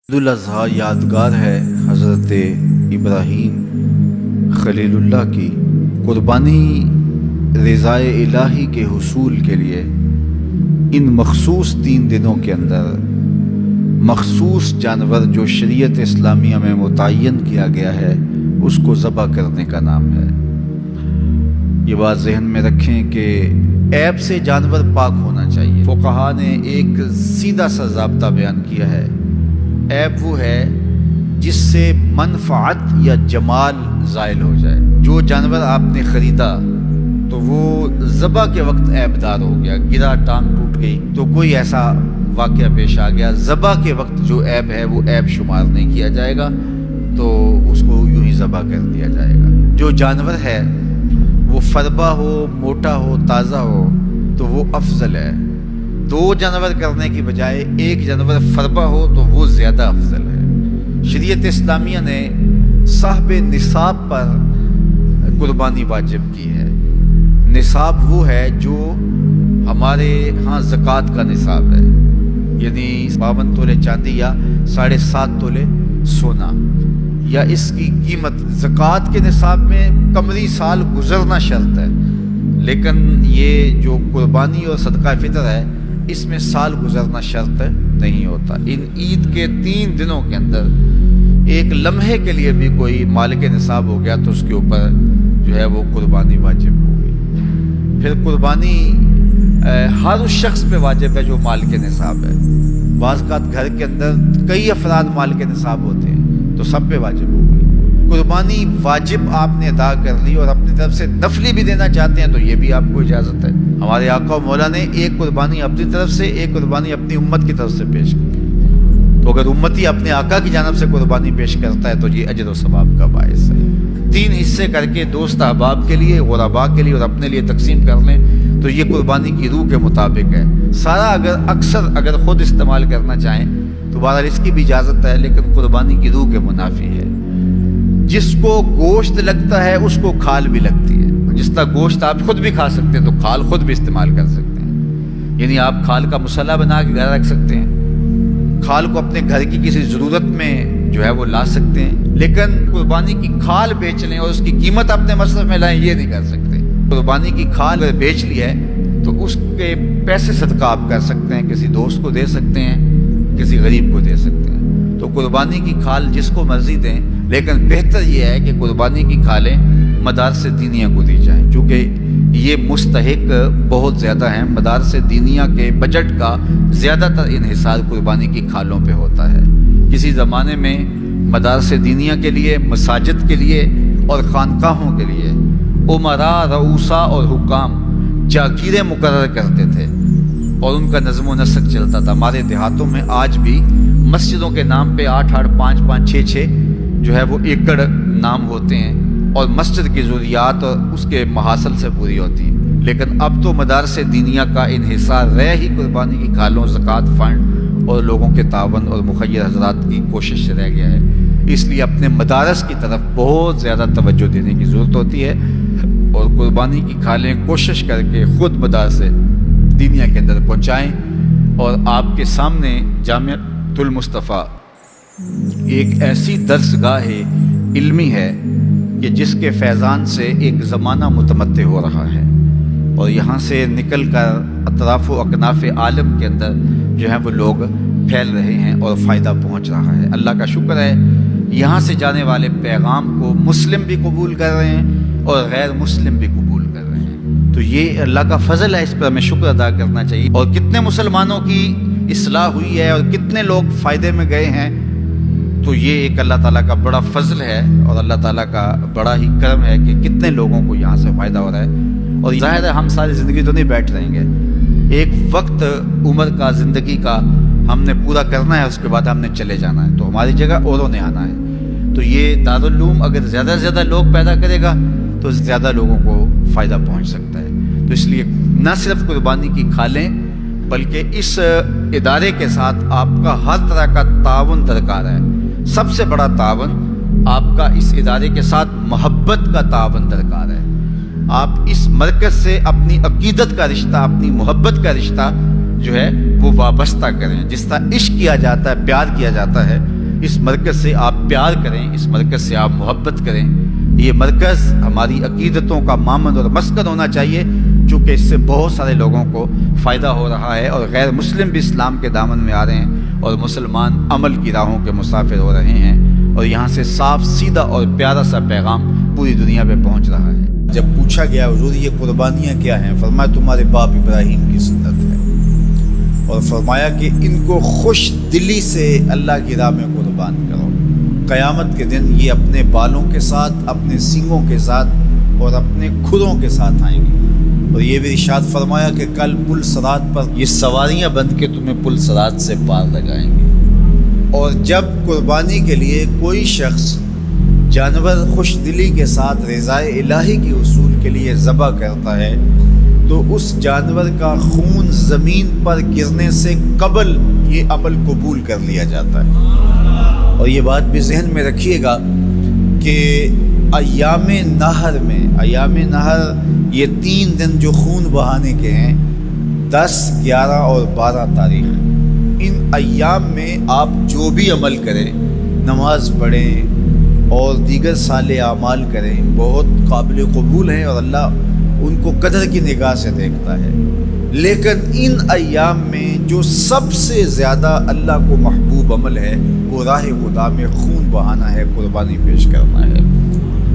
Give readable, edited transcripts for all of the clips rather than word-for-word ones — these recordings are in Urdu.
عیدالاضحیٰ یادگار ہے حضرت ابراہیم خلیل اللہ کی قربانی رضائے الہی کے حصول کے لیے ان مخصوص 3 دنوں کے اندر مخصوص جانور جو شریعت اسلامیہ میں متعین کیا گیا ہے اس کو ذبح کرنے کا نام ہے۔ یہ بات ذہن میں رکھیں کہ عیب سے جانور پاک ہونا چاہیے۔ فقہا نے ایک سیدھا سا ضابطہ بیان کیا ہے، عیب وہ ہے جس سے منفعت یا جمال زائل ہو جائے۔ جو جانور آپ نے خریدا تو وہ ذبح کے وقت عیب دار ہو گیا، گرا، ٹانگ ٹوٹ گئی تو کوئی ایسا واقعہ پیش آ گیا، ذبح کے وقت جو عیب ہے وہ عیب شمار نہیں کیا جائے گا، تو اس کو یوں ہی ذبح کر دیا جائے گا۔ جو جانور ہے وہ فربا ہو، موٹا ہو، تازہ ہو تو وہ افضل ہے۔ 2 جانور کرنے کی بجائے 1 جانور فربا ہو تو وہ زیادہ افضل ہے۔ شریعت اسلامیہ نے صاحب نصاب پر قربانی واجب کی ہے۔ نصاب وہ ہے جو ہمارے ہاں زکوٰۃ کا نصاب ہے، یعنی 52 تولے چاندی یا 7.5 تولے سونا، یا اس کی قیمت زکوٰۃ کے نصاب میں قمری سال گزرنا شرط ہے، لیکن یہ جو قربانی اور صدقہ فطر ہے اس میں سال گزرنا شرط نہیں ہوتا۔ ان عید کے 3 دنوں کے اندر ایک لمحے کے لیے بھی کوئی مالک نصاب ہو گیا تو اس کے اوپر جو ہے وہ قربانی واجب ہوگی۔ پھر قربانی ہر اس شخص پہ واجب ہے جو مالک نصاب ہے۔ بعض اوقات گھر کے اندر کئی افراد مالک نصاب ہوتے ہیں تو سب پہ واجب ہوگی۔ قربانی واجب آپ نے ادا کر لی اور اپنی طرف سے نفلی بھی دینا چاہتے ہیں تو یہ بھی آپ کو اجازت ہے۔ ہمارے آقا و مولا نے ایک قربانی اپنی طرف سے، ایک قربانی اپنی امت کی طرف سے پیش کی، تو اگر امتی اپنے آقا کی جانب سے قربانی پیش کرتا ہے تو یہ اجر و ثواب کا باعث ہے۔ 3 حصے کر کے دوست احباب کے لیے، غرباء کے لیے اور اپنے لیے تقسیم کر لیں تو یہ قربانی کی روح کے مطابق ہے۔ سارا اگر خود استعمال کرنا چاہیں تو بہرحال اس کی بھی اجازت ہے، لیکن قربانی کی روح کے منافی ہے۔ جس کو گوشت لگتا ہے اس کو کھال بھی لگتی ہے۔ جس طرح گوشت آپ خود بھی کھا سکتے ہیں تو کھال خود بھی استعمال کر سکتے ہیں، یعنی آپ کھال کا مسلح بنا کے گھر رکھ سکتے ہیں، کھال کو اپنے گھر کی کسی ضرورت میں جو ہے وہ لا سکتے ہیں، لیکن قربانی کی کھال بیچ لیں اور اس کی قیمت اپنے مصرف میں لائیں یہ نہیں کر سکتے۔ قربانی کی کھال اگر بیچ لی ہے تو اس کے پیسے صدقہ آپ کر سکتے ہیں، کسی دوست کو دے سکتے ہیں، کسی غریب کو دے سکتے ہیں۔ تو قربانی کی کھال جس کو مرضی دیں، لیکن بہتر یہ ہے کہ قربانی کی کھالیں مدارس دینیہ کو دی جائیں، چونکہ یہ مستحق بہت زیادہ ہیں۔ مدارس دینیہ کے بجٹ کا زیادہ تر انحصار قربانی کی کھالوں پہ ہوتا ہے۔ کسی زمانے میں مدارس دینیہ کے لیے، مساجد کے لیے اور خانقاہوں کے لیے امراء، رؤساء اور حکام جاگیریں مقرر کرتے تھے اور ان کا نظم و نسق چلتا تھا۔ ہمارے دیہاتوں میں آج بھی مسجدوں کے نام پہ 8-8، 5-5، 6-6 جو ہے وہ ایکڑ نام ہوتے ہیں اور مسجد کی ضروریات اور اس کے محاصل سے پوری ہوتی ہیں، لیکن اب تو مدارس دینیہ کا انحصار رہ ہی قربانی کی کھالوں، زکوٰۃ فنڈ اور لوگوں کے تعاون اور مخیر حضرات کی کوشش سے رہ گیا ہے۔ اس لیے اپنے مدارس کی طرف بہت زیادہ توجہ دینے کی ضرورت ہوتی ہے اور قربانی کی کھالیں کوشش کر کے خود مدارس دینیہ کے اندر پہنچائیں۔ اور آپ کے سامنے جامعۃ المصطفیٰ ایک ایسی درسگاہ علمی ہے کہ جس کے فیضان سے ایک زمانہ متمتع ہو رہا ہے اور یہاں سے نکل کر اطراف و اکناف عالم کے اندر جو ہے وہ لوگ پھیل رہے ہیں اور فائدہ پہنچ رہا ہے۔ اللہ کا شکر ہے، یہاں سے جانے والے پیغام کو مسلم بھی قبول کر رہے ہیں اور غیر مسلم بھی قبول کر رہے ہیں، تو یہ اللہ کا فضل ہے، اس پر ہمیں شکر ادا کرنا چاہیے۔ اور کتنے مسلمانوں کی اصلاح ہوئی ہے اور کتنے لوگ فائدے میں گئے ہیں، تو یہ ایک اللہ تعالیٰ کا بڑا فضل ہے اور اللہ تعالیٰ کا بڑا ہی کرم ہے کہ کتنے لوگوں کو یہاں سے فائدہ ہو رہا ہے۔ اور ظاہر ہے ہم ساری زندگی تو نہیں بیٹھ رہیں گے، ایک وقت عمر کا، زندگی کا ہم نے پورا کرنا ہے، اس کے بعد ہم نے چلے جانا ہے، تو ہماری جگہ اوروں نے آنا ہے۔ تو یہ دارالعلوم اگر زیادہ سے زیادہ لوگ پیدا کرے گا تو زیادہ لوگوں کو فائدہ پہنچ سکتا ہے۔ تو اس لیے نہ صرف قربانی کی کھالیں بلکہ اس ادارے کے ساتھ آپ کا ہر طرح کا تعاون درکار ہے۔ سب سے بڑا تعاون آپ کا اس ادارے کے ساتھ محبت کا تعاون درکار ہے۔ آپ اس مرکز سے اپنی عقیدت کا رشتہ، اپنی محبت کا رشتہ جو ہے وہ وابستہ کریں۔ جس طرح عشق کیا جاتا ہے، پیار کیا جاتا ہے، اس مرکز سے آپ پیار کریں، اس مرکز سے آپ محبت کریں۔ یہ مرکز ہماری عقیدتوں کا مامن اور مسکن ہونا چاہیے، چونکہ اس سے بہت سارے لوگوں کو فائدہ ہو رہا ہے، اور غیر مسلم بھی اسلام کے دامن میں آ رہے ہیں، اور مسلمان عمل کی راہوں کے مسافر ہو رہے ہیں، اور یہاں سے صاف سیدھا اور پیارا سا پیغام پوری دنیا پہ پہنچ رہا ہے۔ جب پوچھا گیا حضور یہ قربانیاں کیا ہیں، فرمایا تمہارے باپ ابراہیم کی سنت ہے، اور فرمایا کہ ان کو خوش دلی سے اللہ کی راہ میں قربان کرو۔ قیامت کے دن یہ اپنے بالوں کے ساتھ، اپنے سینگوں کے ساتھ اور اپنے کھروں کے ساتھ آئیں گے، اور یہ بھی ارشاد فرمایا کہ کل پل صراط پر یہ سواریاں بن کے تمہیں پل صراط سے پار لگائیں گے۔ اور جب قربانی کے لیے کوئی شخص جانور خوش دلی کے ساتھ رضائے الہی کے حصول کے لیے ذبح کرتا ہے تو اس جانور کا خون زمین پر گرنے سے قبل یہ عمل قبول کر لیا جاتا ہے۔ اور یہ بات بھی ذہن میں رکھیے گا کہ ایام نہر یہ 3 دن جو خون بہانے کے ہیں، 10، 11 اور 12 تاریخ، ان ایام میں آپ جو بھی عمل کریں، نماز پڑھیں اور دیگر صالح اعمال کریں، بہت قابل قبول ہیں اور اللہ ان کو قدر کی نگاہ سے دیکھتا ہے۔ لیکن ان ایام میں جو سب سے زیادہ اللہ کو محبوب عمل ہے وہ راہ خدا میں خون بہانا ہے، قربانی پیش کرنا ہے۔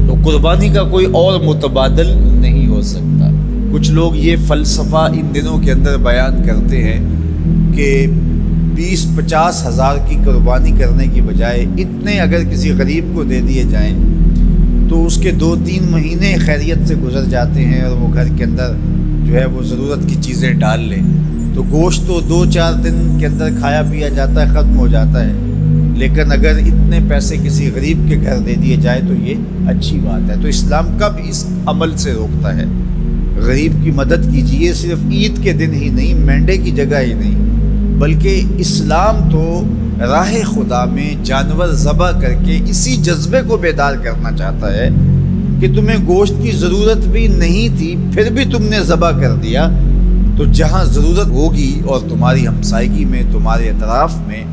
تو قربانی کا کوئی اور متبادل نہیں ہو سکتا۔ کچھ لوگ یہ فلسفہ ان دنوں کے اندر بیان کرتے ہیں کہ 20-50 ہزار کی قربانی کرنے کی بجائے اتنے اگر کسی غریب کو دے دیے جائیں تو اس کے 2-3 مہینے خیریت سے گزر جاتے ہیں، اور وہ گھر کے اندر جو ہے وہ ضرورت کی چیزیں ڈال لیں تو گوشت تو 2-4 دن کے اندر کھایا پیا جاتا ہے، ختم ہو جاتا ہے۔ لیکن اگر اتنے پیسے کسی غریب کے گھر دے دیے جائے تو یہ اچھی بات ہے۔ تو اسلام کب اس عمل سے روکتا ہے؟ غریب کی مدد کیجیے، صرف عید کے دن ہی نہیں، مینڈے کی جگہ ہی نہیں، بلکہ اسلام تو راہ خدا میں جانور ذبح کر کے اسی جذبے کو بیدار کرنا چاہتا ہے کہ تمہیں گوشت کی ضرورت بھی نہیں تھی پھر بھی تم نے ذبح کر دیا، تو جہاں ضرورت ہوگی اور تمہاری ہمسائیگی میں، تمہارے اطراف میں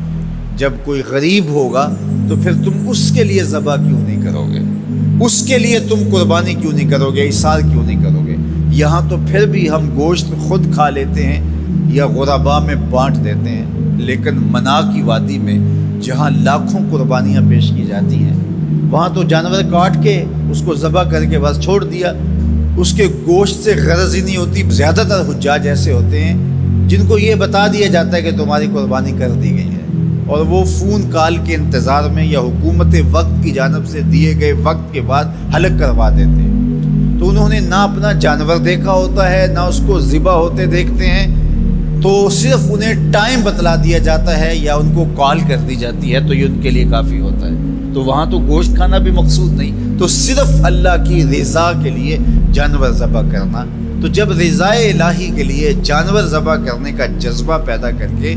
جب کوئی غریب ہوگا تو پھر تم اس کے لیے ذبح کیوں نہیں کرو گے؟ اس کے لیے تم قربانی کیوں نہیں کرو گے؟ اِثار کیوں نہیں کرو گے؟ یہاں تو پھر بھی ہم گوشت خود کھا لیتے ہیں یا غربا میں بانٹ دیتے ہیں، لیکن منا کی وادی میں جہاں لاکھوں قربانیاں پیش کی جاتی ہیں وہاں تو جانور کاٹ کے اس کو ذبح کر کے بس چھوڑ دیا، اس کے گوشت سے غرض ہی نہیں ہوتی۔ زیادہ تر حجاج ایسے ہوتے ہیں جن کو یہ بتا دیا جاتا ہے کہ تمہاری قربانی کر دی گئی ہے، اور وہ فون کال کے انتظار میں یا حکومت وقت کی جانب سے دیے گئے وقت کے بعد حلق کروا دیتے ہیں۔ تو انہوں نے نہ اپنا جانور دیکھا ہوتا ہے، نہ اس کو ذبح ہوتے دیکھتے ہیں، تو صرف انہیں ٹائم بتلا دیا جاتا ہے یا ان کو کال کر دی جاتی ہے تو یہ ان کے لیے کافی ہوتا ہے۔ تو وہاں تو گوشت کھانا بھی مقصود نہیں، تو صرف اللہ کی رضا کے لیے جانور ذبح کرنا۔ تو جب رضائے الہی کے لیے جانور ذبح کرنے کا جذبہ پیدا کر کے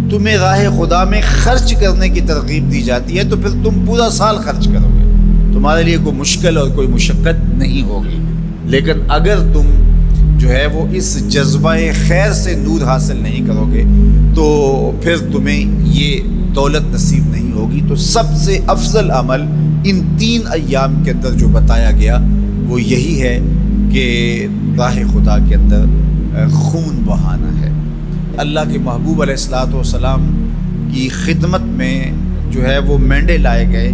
تمہیں راہ خدا میں خرچ کرنے کی ترغیب دی جاتی ہے تو پھر تم پورا سال خرچ کرو گے، تمہارے لیے کوئی مشکل اور کوئی مشقت نہیں ہوگی۔ لیکن اگر تم جو ہے وہ اس جذبہ خیر سے نور حاصل نہیں کرو گے تو پھر تمہیں یہ دولت نصیب نہیں ہوگی۔ تو سب سے افضل عمل ان 3 ایام کے اندر جو بتایا گیا وہ یہی ہے کہ راہ خدا کے اندر خون بہانا ہے۔ اللہ کے محبوب علیہ الصلوۃ والسلام کی خدمت میں جو ہے وہ مینڈے لائے گئے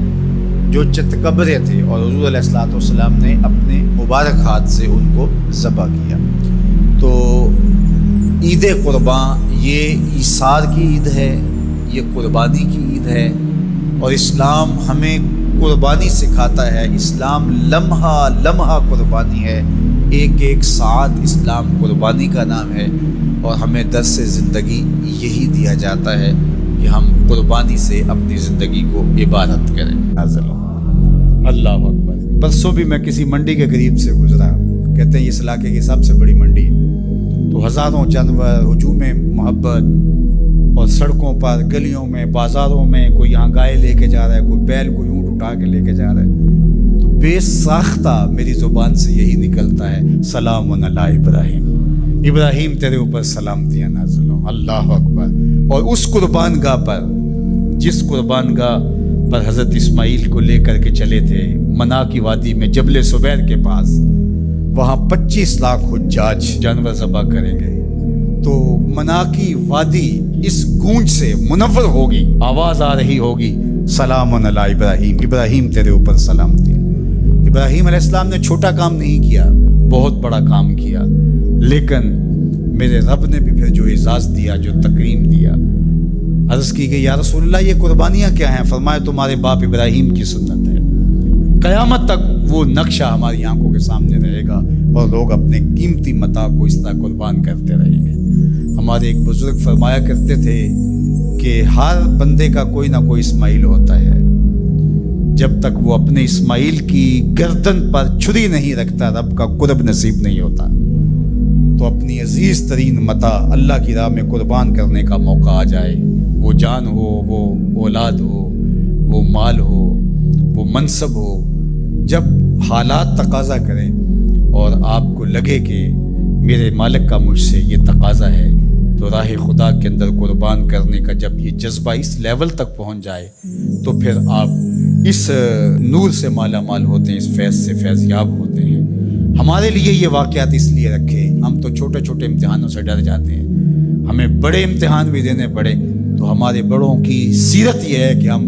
جو چتکبرے تھے، اور حضور علیہ الصلوۃ والسلام نے اپنے مبارک ہاتھ سے ان کو ذبح کیا۔ تو عید قرباں یہ ایثار کی عید ہے، یہ قربانی کی عید ہے، اور اسلام ہمیں قربانی سکھاتا ہے۔ اسلام لمحہ لمحہ قربانی ہے، ایک ایک ساعت اسلام قربانی کا نام ہے، اور ہمیں درس زندگی یہی دیا جاتا ہے کہ ہم قربانی سے اپنی زندگی کو عبادت کریں۔ اللہ اکبر۔ پرسوں بھی میں کسی منڈی کے قریب سے گزرا، کہتے ہیں اس علاقے کی سب سے بڑی منڈی، تو ہزاروں جانور ہجوم محبت، اور سڑکوں پر، گلیوں میں، بازاروں میں کوئی یہاں گائے لے کے جا رہا ہے، کوئی بیل، کوئی اونٹ اٹھا کے لے کے جا رہا ہے، تو بے ساختہ میری زبان سے یہی نکلتا ہے، سلام علی ابراہیم، ابراہیم تیرے اوپر سلامتیاں نازل ہوں۔ اللہ اکبر۔ اور اس قربان گاہ پر جس قربان گاہ پر حضرت اسماعیل کو لے کر کے چلے تھے منا کی وادی میں جبل سبیر کے پاس. وہاں 25 لاکھ حجاج جانور ذبح کریں گے. تو منا کی وادی اس گونج سے منور ہوگی, آواز آ رہی ہوگی, سلام علی ابراہیم, ابراہیم تیرے اوپر سلامتی. ابراہیم علیہ السلام نے چھوٹا کام نہیں کیا, بہت بڑا کام کیا. لیکن میرے رب نے بھی پھر جو اعزاز دیا, جو تکریم دیا, عرض کی کہ یا رسول اللہ یہ قربانیاں کیا ہیں؟ فرمایا تمہارے باپ ابراہیم کی سنت ہے. قیامت تک وہ نقشہ ہماری آنکھوں کے سامنے رہے گا اور لوگ اپنے قیمتی متاع کو اس طرح قربان کرتے رہیں گے. ہمارے ایک بزرگ فرمایا کرتے تھے کہ ہر بندے کا کوئی نہ کوئی اسماعیل ہوتا ہے. جب تک وہ اپنے اسماعیل کی گردن پر چھری نہیں رکھتا رب کا قرب نصیب نہیں ہوتا. تو اپنی عزیز ترین متاع اللہ کی راہ میں قربان کرنے کا موقع آ جائے, وہ جان ہو, وہ اولاد ہو, وہ مال ہو, وہ منصب ہو, جب حالات تقاضا کریں اور آپ کو لگے کہ میرے مالک کا مجھ سے یہ تقاضا ہے, تو راہ خدا کے اندر قربان کرنے کا جب یہ جذبہ اس لیول تک پہنچ جائے تو پھر آپ اس نور سے مالا مال ہوتے ہیں, اس فیض سے فیض یاب ہوتے ہیں. ہمارے لیے یہ واقعات اس لیے رکھے, ہم تو چھوٹے چھوٹے امتحانوں سے ڈر جاتے ہیں, ہمیں بڑے امتحان بھی دینے پڑے تو ہمارے بڑوں کی سیرت یہ ہے کہ ہم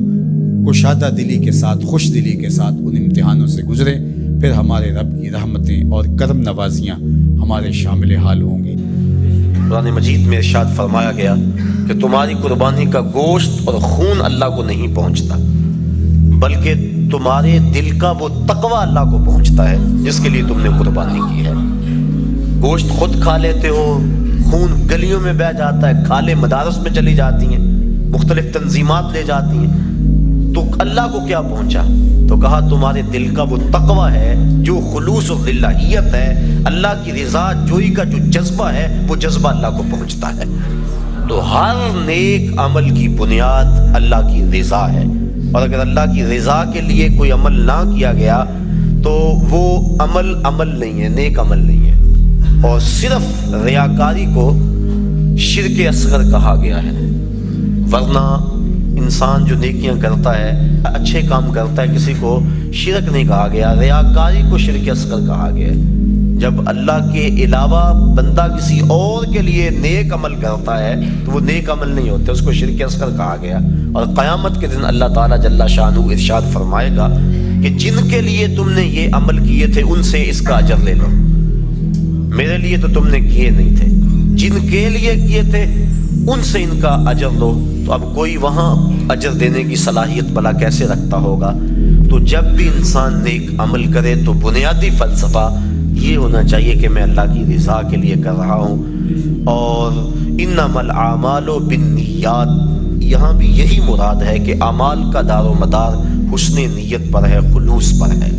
کشادہ دلی کے ساتھ, خوش دلی کے ساتھ ان امتحانوں سے گزریں, پھر ہمارے رب کی رحمتیں اور کرم نوازیاں ہمارے شامل حال ہوں گی. قرآن مجید میں ارشاد فرمایا گیا کہ تمہاری قربانی کا گوشت اور خون اللہ کو نہیں پہنچتا, بلکہ تمہارے دل کا وہ تقوی اللہ کو پہنچتا ہے جس کے لیے تم نے قربانی کی ہے. گوشت خود کھا لیتے ہو, خون گلیوں میں بہہ جاتا ہے, کھالیں مدارس میں چلی جاتی ہیں, مختلف تنظیمات لے جاتی ہیں, تو اللہ کو کیا پہنچا؟ تو کہا تمہارے دل کا وہ تقوی ہے, جو خلوص و للہیت ہے, اللہ کی رضا جوئی کا جو جذبہ ہے, وہ جذبہ اللہ کو پہنچتا ہے. تو ہر نیک عمل کی بنیاد اللہ کی رضا ہے, اور اگر اللہ کی رضا کے لیے کوئی عمل نہ کیا گیا تو وہ عمل نہیں ہے, نیک عمل نہیں ہے. اور صرف ریاکاری کو شرک اصغر کہا گیا ہے, ورنہ انسان جو نیکیاں کرتا ہے, اچھے کام کرتا ہے, کسی کو شرک نہیں کہا گیا, ریاکاری کو شرک اصغر کہا گیا ہے. جب اللہ کے علاوہ بندہ کسی اور کے لیے نیک عمل کرتا ہے تو وہ نیک عمل نہیں ہوتے, اس کو شرک اصغر کہا گیا. اور قیامت کے دن اللہ تعالیٰ جل شانہ ارشاد فرمائے گا کہ جن کے لیے تم نے یہ عمل کیے تھے ان سے اس کا اجر لے لو, میرے لیے تو تم نے کیے نہیں تھے, جن کے لیے کیے تھے ان سے ان کا اجر لو. تو اب کوئی وہاں اجر دینے کی صلاحیت بھلا کیسے رکھتا ہوگا؟ تو جب بھی انسان نیک عمل کرے تو بنیادی فلسفہ یہ ہونا چاہیے کہ میں اللہ کی رضا کے لیے کر رہا ہوں. اور انما الاعمال بالنیات, یہاں بھی یہی مراد ہے کہ اعمال کا دار و مدار حسن نیت پر ہے, خلوص پر ہے.